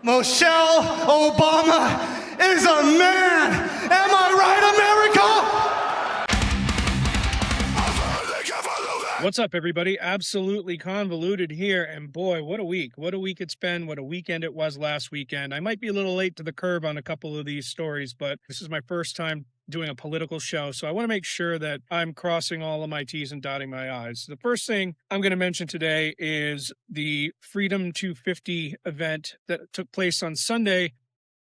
Michelle Obama is a man. Am I right, America? What's up, everybody? Absolutely convoluted here. And boy, what a week. What a week it's been. What a weekend it was last weekend. I might be a little late to the curve on a couple of these stories, but this is my first time doing a political show. So I want to make sure that I'm crossing all of my T's and dotting my I's. The first thing I'm going to mention today is the Freedom 250 event that took place on Sunday,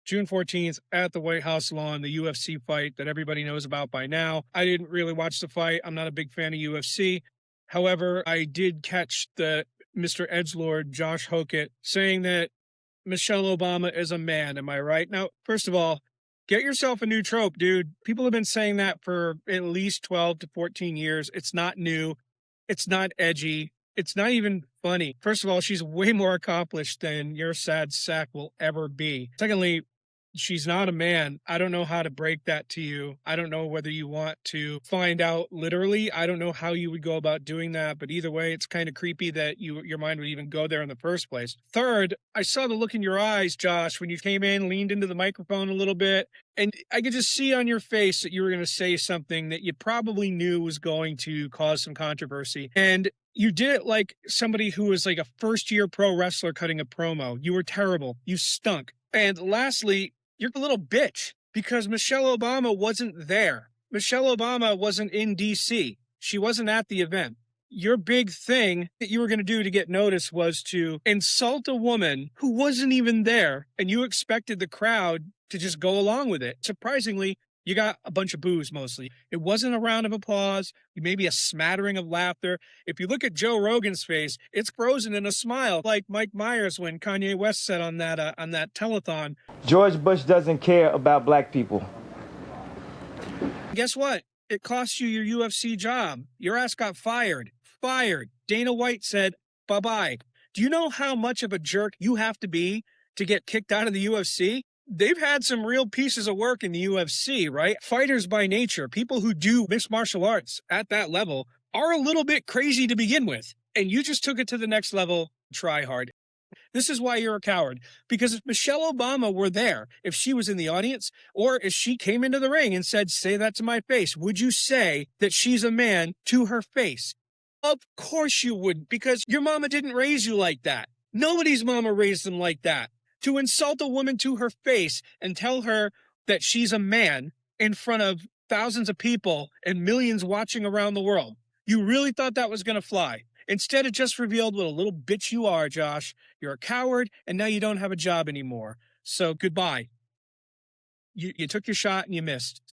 June 14th at the White House lawn, the UFC fight that everybody knows about by now. I didn't really watch the fight. I'm not a big fan of UFC. However, I did catch the Mr. Edgelord Josh Hokit saying that Michelle Obama is a man. Am I right? Now, first of all, get yourself a new trope, dude. People have been saying that for at least 12 to 14 years. It's not new. It's not edgy. It's not even funny. First of all, she's way more accomplished than your sad sack will ever be. Secondly, she's not a man. I don't know how to break that to you. I don't know whether you want to find out literally. I don't know how you would go about doing that, but either way, it's kind of creepy that your mind would even go there in the first place. Third, I saw the look in your eyes, Josh, when you came in, leaned into the microphone a little bit, and I could just see on your face that you were going to say something that you probably knew was going to cause some controversy. And you did it like somebody who was like a first-year pro wrestler cutting a promo. You were terrible. You stunk. And lastly, you're a little bitch because Michelle Obama wasn't there. Michelle Obama wasn't in D.C. She wasn't at the event. Your big thing that you were going to do to get noticed was to insult a woman who wasn't even there, and you expected the crowd to just go along with it. Surprisingly, you got a bunch of boos mostly. It wasn't a round of applause, maybe a smattering of laughter. If you look at Joe Rogan's face, it's frozen in a smile, like Mike Myers when Kanye West said on that telethon. George Bush doesn't care about black people. Guess what? It cost you your UFC job. Your ass got fired. Fired. Dana White said, bye-bye. Do you know how much of a jerk you have to be to get kicked out of the UFC? They've had some real pieces of work in the UFC, right? Fighters by nature, people who do mixed martial arts at that level are a little bit crazy to begin with. And you just took it to the next level, try hard. This is why you're a coward. Because if Michelle Obama were there, if she was in the audience, or if she came into the ring and said, say that to my face, would you say that she's a man to her face? Of course you would, because your mama didn't raise you like that. Nobody's mama raised them like that. To insult a woman to her face and tell her that she's a man in front of thousands of people and millions watching around the world. You really thought that was going to fly. Instead, it just revealed what a little bitch you are, Josh. You're a coward, and now you don't have a job anymore. So goodbye. You took your shot and you missed.